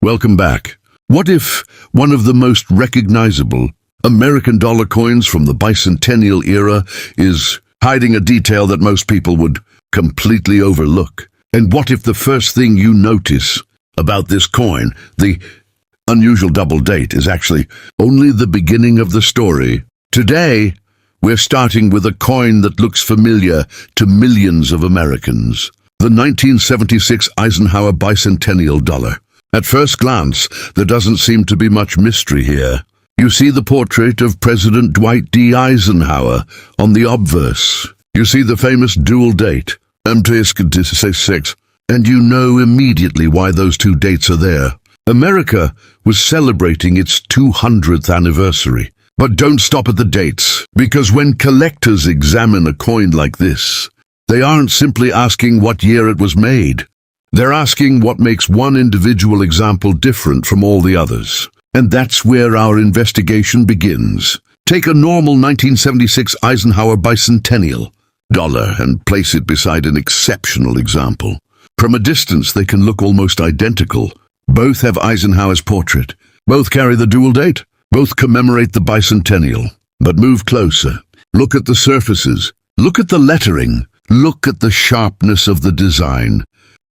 Welcome back. What if one of the most recognizable American dollar coins from the bicentennial era is hiding a detail that most people would completely overlook? And what if the first thing you notice about this coin, the unusual double date, is actually only the beginning of the story? Today, we're starting with a coin that looks familiar to millions of Americans, the 1976 Eisenhower Bicentennial Dollar. At first glance, there doesn't seem to be much mystery here. You see the portrait of President Dwight D. Eisenhower on the obverse. You see the famous dual date, 8.5MILLION, and you know immediately why those two dates are there. America was celebrating its 200th anniversary. But don't stop at the dates, because when collectors examine a coin like this, they aren't simply asking what year it was made. They're asking what makes one individual example different from all the others. And that's where our investigation begins. Take a normal 1976 Eisenhower Bicentennial Dollar and place it beside an exceptional example. From a distance, they can look almost identical. Both have Eisenhower's portrait. Both carry the dual date. Both commemorate the bicentennial. But move closer. Look at the surfaces. Look at the lettering. Look at the sharpness of the design.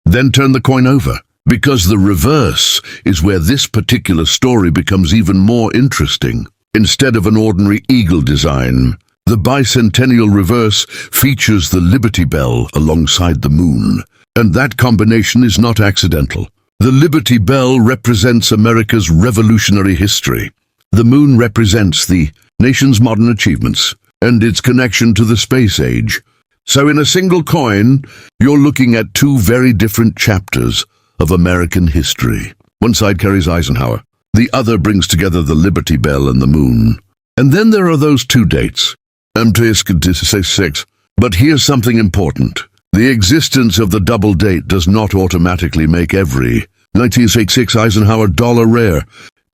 Then turn the coin over, because the reverse is where this particular story becomes even more interesting. Instead of an ordinary eagle design, the bicentennial reverse features the Liberty Bell alongside the moon. And that combination is not accidental. The Liberty Bell represents America's revolutionary history. The moon represents the nation's modern achievements and its connection to the space age. So in a single coin, you're looking at two very different chapters of American history. One side carries Eisenhower. The other brings together the Liberty Bell and the moon. And then there are those two dates, 8.5MILLION. But here's something important. The existence of the double date does not automatically make every 1966 Eisenhower Dollar rare.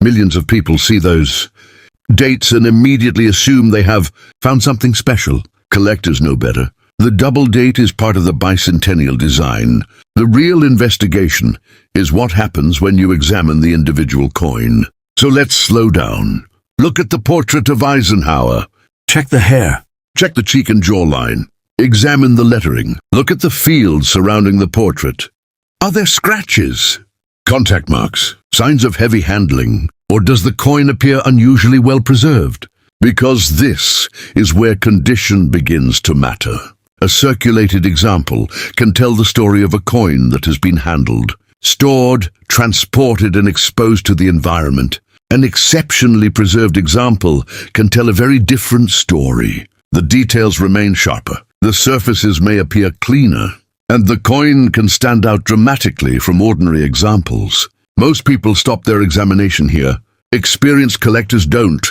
Millions of people see those dates and immediately assume they have found something special. Collectors know better. The double date is part of the bicentennial design. The real investigation is what happens when you examine the individual coin. So let's slow down. Look at the portrait of Eisenhower. Check the hair. Check the cheek and jawline. Examine the lettering. Look at the fields surrounding the portrait. Are there scratches? Contact marks? Signs of heavy handling? Or does the coin appear unusually well preserved? Because this is where condition begins to matter. A circulated example can tell the story of a coin that has been handled, stored, transported, and exposed to the environment. An exceptionally preserved example can tell a very different story. The details remain sharper, the surfaces may appear cleaner, and the coin can stand out dramatically from ordinary examples. Most people stop their examination here. Experienced collectors don't.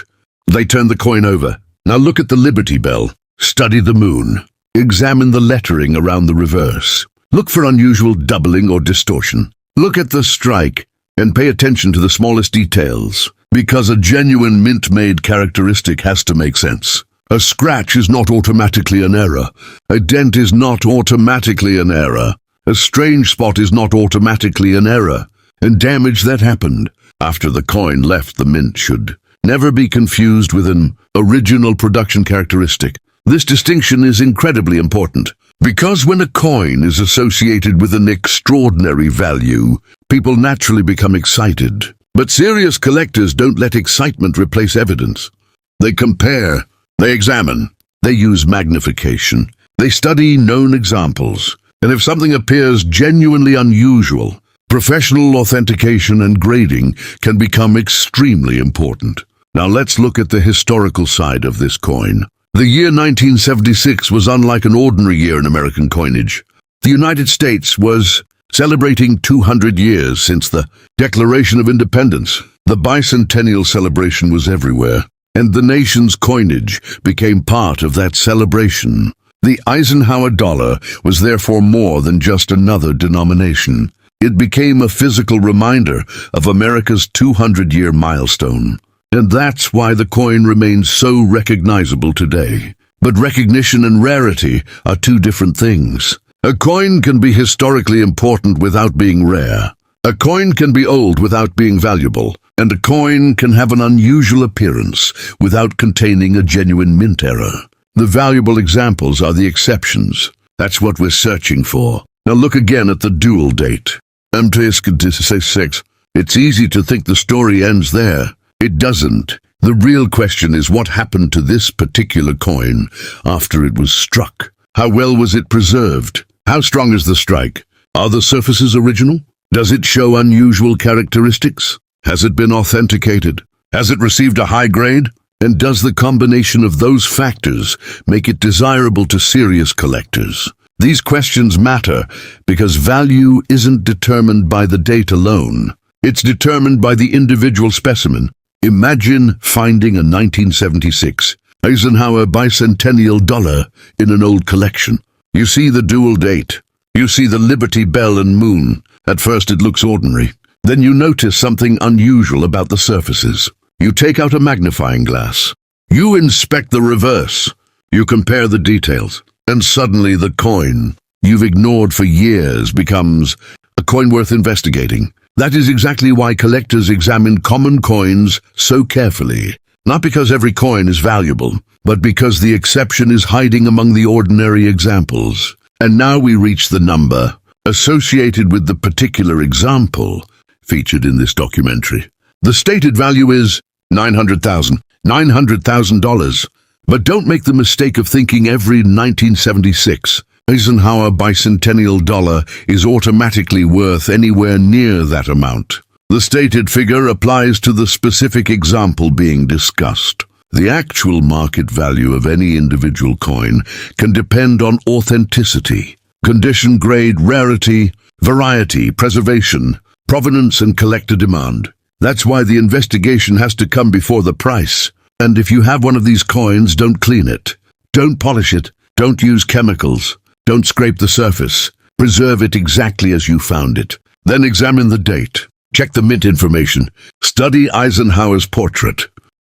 They turn the coin over. Now look at the Liberty Bell. Study the moon. Examine the lettering around the reverse. Look for unusual doubling or distortion. Look at the strike and pay attention to the smallest details, because a genuine mint-made characteristic has to make sense. A scratch is not automatically an error. A dent is not automatically an error. A strange spot is not automatically an error. And damage that happened after the coin left the mint should never be confused with an original production characteristic. This distinction is incredibly important, because when a coin is associated with an extraordinary value, people naturally become excited. But serious collectors don't let excitement replace evidence. They compare, they examine, they use magnification, they study known examples, and if something appears genuinely unusual, professional authentication and grading can become extremely important. Now let's look at the historical side of this coin. The year 1976 was unlike an ordinary year in American coinage. The United States was celebrating 200 years since the Declaration of Independence. The bicentennial celebration was everywhere, and the nation's coinage became part of that celebration. The Eisenhower Dollar was therefore more than just another denomination. It became a physical reminder of America's 200-year milestone. And that's why the coin remains so recognizable today. But recognition and rarity are two different things. A coin can be historically important without being rare. A coin can be old without being valuable, and a coin can have an unusual appearance without containing a genuine mint error. The valuable examples are the exceptions. That's what we're searching for. Now look again at the dual date. M.T.S.6. It's easy to think the story ends there. It doesn't. The real question is what happened to this particular coin after it was struck. How well was it preserved? How strong is the strike? Are the surfaces original? Does it show unusual characteristics? Has it been authenticated? Has it received a high grade? And does the combination of those factors make it desirable to serious collectors? These questions matter because value isn't determined by the date alone. It's determined by the individual specimen. Imagine finding a 1976 Eisenhower Bicentennial Dollar in an old collection. You see the dual date. You see the Liberty Bell and moon. At first it looks ordinary. Then you notice something unusual about the surfaces. You take out a magnifying glass. You inspect the reverse. You compare the details. And suddenly the coin you've ignored for years becomes a coin worth investigating. That is exactly why collectors examine common coins so carefully. Not because every coin is valuable, but because the exception is hiding among the ordinary examples. And now we reach the number associated with the particular example featured in this documentary. The stated value is $900,000. But don't make the mistake of thinking every 1976 Eisenhower Bicentennial Dollar is automatically worth anywhere near that amount. The stated figure applies to the specific example being discussed. The actual market value of any individual coin can depend on authenticity, condition, grade, rarity, variety, preservation, provenance, and collector demand. That's why the investigation has to come before the price. And if you have one of these coins, don't clean it. Don't polish it. Don't use chemicals. Don't scrape the surface. Preserve it exactly as you found it. Then examine the date. Check the mint information. Study Eisenhower's portrait.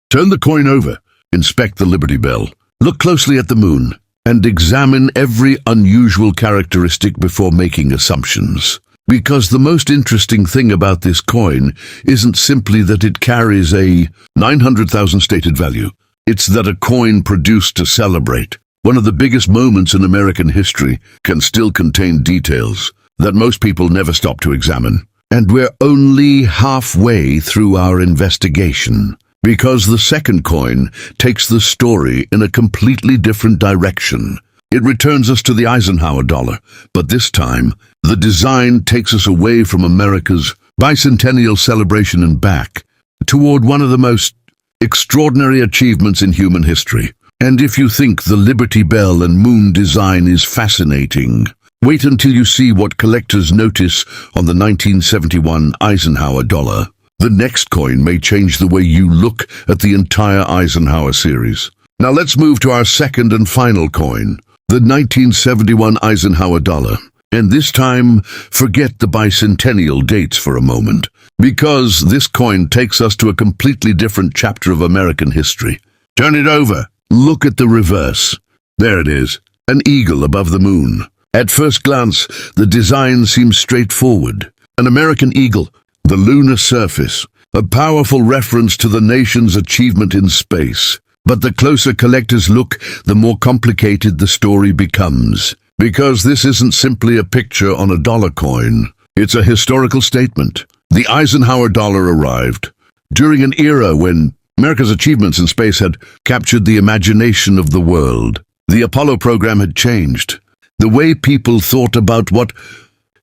Turn the coin over. Inspect the Liberty Bell. Look closely at the moon. And examine every unusual characteristic before making assumptions. Because the most interesting thing about this coin isn't simply that it carries a 900,000 stated value. It's that a coin produced to celebrate one of the biggest moments in American history can still contain details that most people never stop to examine. And we're only halfway through our investigation, because the second coin takes the story in a completely different direction. It returns us to the Eisenhower Dollar, but this time, the design takes us away from America's bicentennial celebration and back toward one of the most extraordinary achievements in human history. And if you think the Liberty Bell and moon design is fascinating, wait until you see what collectors notice on the 1971 Eisenhower Dollar. The next coin may change the way you look at the entire Eisenhower series. Now let's move to our second and final coin, the 1971 Eisenhower Dollar. And this time, forget the bicentennial dates for a moment, because this coin takes us to a completely different chapter of American history. Turn it over. Look at the reverse. There it is, an eagle above the moon. At first glance, the design seems straightforward. An American eagle, the lunar surface, a powerful reference to the nation's achievement in space. But the closer collectors look, the more complicated the story becomes. Because this isn't simply a picture on a dollar coin. It's a historical statement. The Eisenhower Dollar arrived during an era when America's achievements in space had captured the imagination of the world. The Apollo program had changed the way people thought about what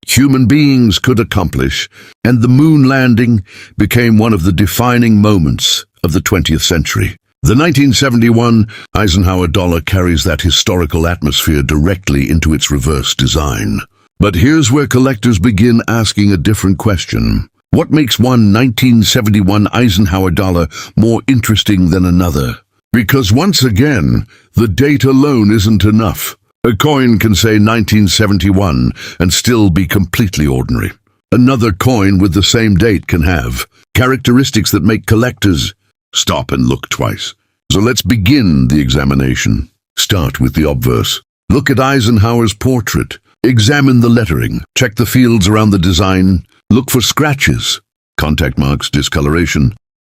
human beings could accomplish, and the moon landing became one of the defining moments of the 20th century. The 1971 Eisenhower Dollar carries that historical atmosphere directly into its reverse design. But here's where collectors begin asking a different question. What makes one 1971 Eisenhower Dollar more interesting than another? Because once again, the date alone isn't enough. A coin can say 1971 and still be completely ordinary. Another coin with the same date can have characteristics that make collectors stop and look twice. So let's begin the examination. Start with the obverse. Look at Eisenhower's portrait. Examine the lettering. Check the fields around the design. Look for scratches, contact marks, discoloration,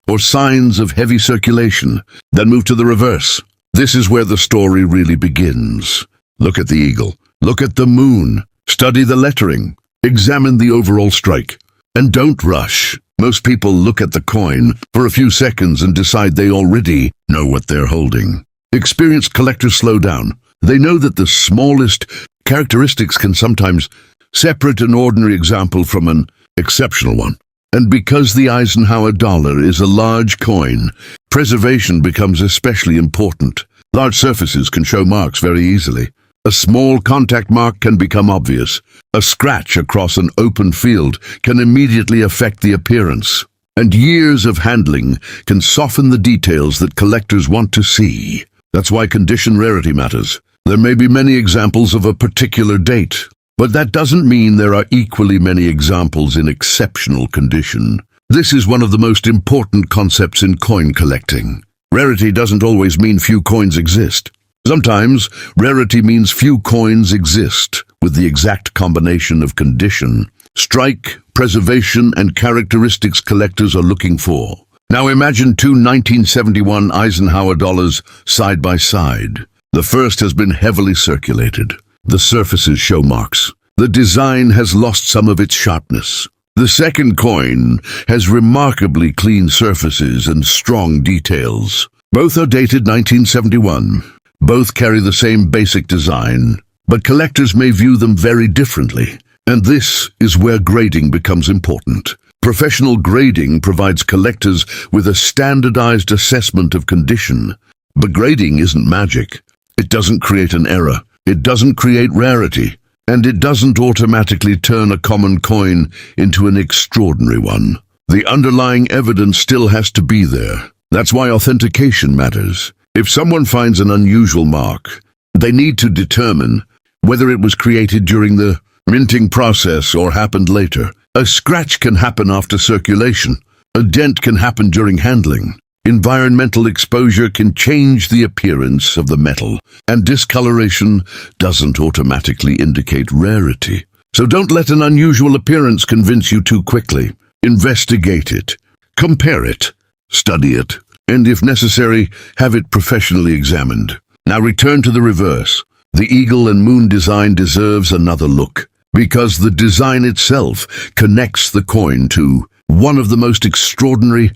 or signs of heavy circulation. Then move to the reverse. This is where the story really begins. Look at the eagle. Look at the moon. Study the lettering. Examine the overall strike. And don't rush. Most people look at the coin for a few seconds and decide they already know what they're holding. Experienced collectors slow down. They know that the smallest characteristics can sometimes separate an ordinary example from an exceptional one. And because the Eisenhower dollar is a large coin, preservation becomes especially important. Large surfaces can show marks very easily. A small contact mark can become obvious. A scratch across an open field can immediately affect the appearance. And years of handling can soften the details that collectors want to see. That's why condition rarity matters. There may be many examples of a particular date, but that doesn't mean there are equally many examples in exceptional condition. This is one of the most important concepts in coin collecting. Rarity doesn't always mean few coins exist. Sometimes, rarity means few coins exist with the exact combination of condition, strike, preservation, and characteristics collectors are looking for. Now imagine two 1971 Eisenhower dollars side by side. The first has been heavily circulated. The surfaces show marks. The design has lost some of its sharpness. The second coin has remarkably clean surfaces and strong details. Both are dated 1971. Both carry the same basic design, but collectors may view them very differently. And this is where grading becomes important. Professional grading provides collectors with a standardized assessment of condition. But grading isn't magic. It doesn't create an error. It doesn't create rarity. And it doesn't automatically turn a common coin into an extraordinary one. The underlying evidence still has to be there. That's why authentication matters. If someone finds an unusual mark, they need to determine whether it was created during the minting process or happened later. A scratch can happen after circulation. A dent can happen during handling. Environmental exposure can change the appearance of the metal, and discoloration doesn't automatically indicate rarity. So don't let an unusual appearance convince you too quickly. Investigate it, compare it, study it, and if necessary, have it professionally examined. Now return to the reverse. The eagle and moon design deserves another look, because the design itself connects the coin to one of the most extraordinary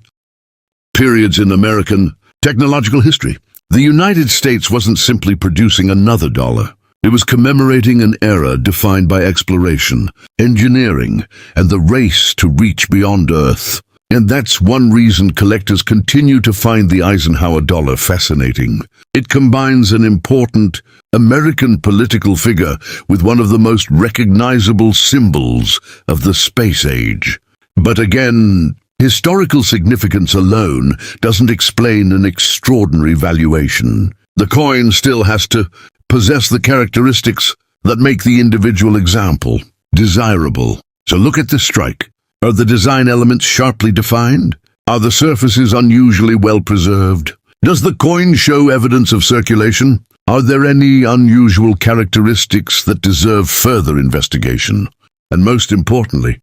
periods in American technological history. The United States wasn't simply producing another dollar. It was commemorating an era defined by exploration, engineering, and the race to reach beyond Earth. And that's one reason collectors continue to find the Eisenhower dollar fascinating. It combines an important American political figure with one of the most recognizable symbols of the space age. But again, historical significance alone doesn't explain an extraordinary valuation. The coin still has to possess the characteristics that make the individual example desirable. So look at the strike. Are the design elements sharply defined? Are the surfaces unusually well preserved? Does the coin show evidence of circulation? Are there any unusual characteristics that deserve further investigation? And most importantly,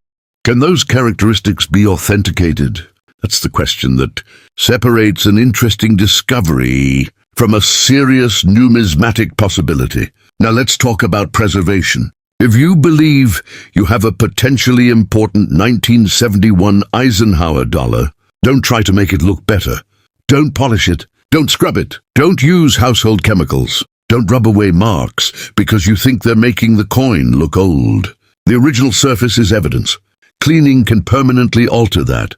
can those characteristics be authenticated? That's the question that separates an interesting discovery from a serious numismatic possibility. Now let's talk about preservation. If you believe you have a potentially important 1971 Eisenhower dollar, don't try to make it look better. Don't polish it. Don't scrub it. Don't use household chemicals. Don't rub away marks because you think they're making the coin look old. The original surface is evidence. Cleaning can permanently alter that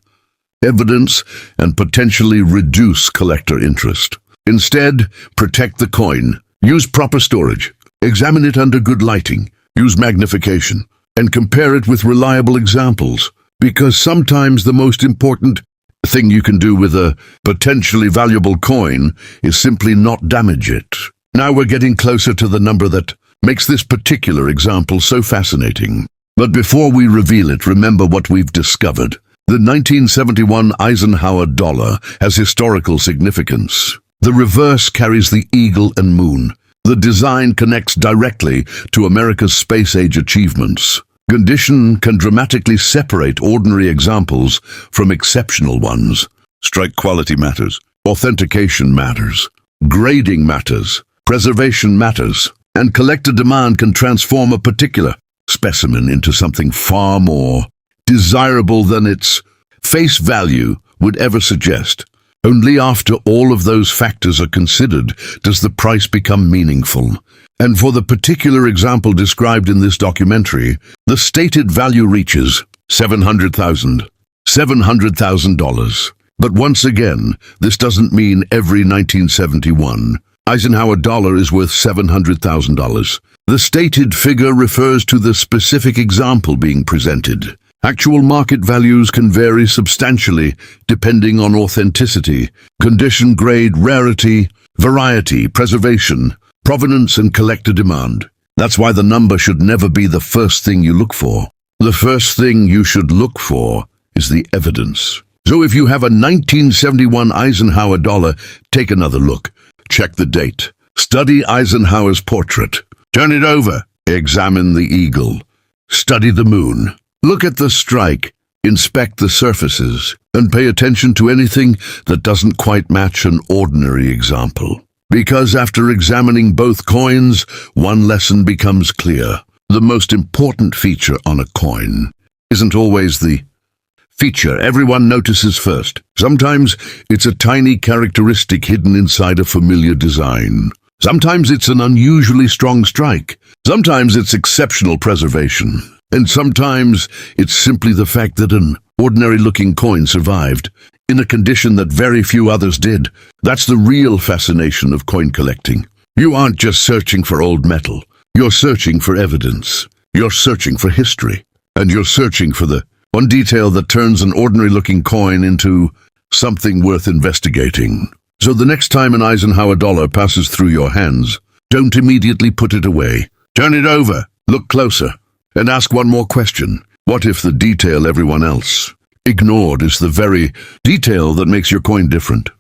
evidence and potentially reduce collector interest. Instead, protect the coin. Use proper storage. Examine it under good lighting. Use magnification. And compare it with reliable examples. Because sometimes the most important thing you can do with a potentially valuable coin is simply not damage it. Now we're getting closer to the number that makes this particular example so fascinating. But before we reveal it, remember what we've discovered. The 1971 Eisenhower dollar has historical significance. The reverse carries the eagle and moon. The design connects directly to America's space age achievements. Condition can dramatically separate ordinary examples from exceptional ones. Strike quality matters. Authentication matters. Grading matters. Preservation matters. And collector demand can transform a particular specimen into something far more desirable than its face value would ever suggest. Only after all of those factors are considered does the price become meaningful. And for the particular example described in this documentary, the stated value reaches $700,000. But once again, this doesn't mean every 1971 Eisenhower dollar is worth $700,000. The stated figure refers to the specific example being presented. Actual market values can vary substantially depending on authenticity, condition, grade, rarity, variety, preservation, provenance, and collector demand. That's why the number should never be the first thing you look for. The first thing you should look for is the evidence. So if you have a 1971 Eisenhower dollar, take another look. Check the date. Study Eisenhower's portrait. Turn it over. Examine the eagle. Study the moon. Look at the strike. Inspect the surfaces. And pay attention to anything that doesn't quite match an ordinary example. Because after examining both coins, one lesson becomes clear. The most important feature on a coin isn't always the feature everyone notices first. Sometimes it's a tiny characteristic hidden inside a familiar design. Sometimes it's an unusually strong strike. Sometimes it's exceptional preservation. And sometimes it's simply the fact that an ordinary-looking coin survived in a condition that very few others did. That's the real fascination of coin collecting. You aren't just searching for old metal. You're searching for evidence. You're searching for history. And you're searching for the one detail that turns an ordinary-looking coin into something worth investigating. So the next time an Eisenhower dollar passes through your hands, don't immediately put it away. Turn it over, look closer, and ask one more question. What if the detail everyone else ignored is the very detail that makes your coin different?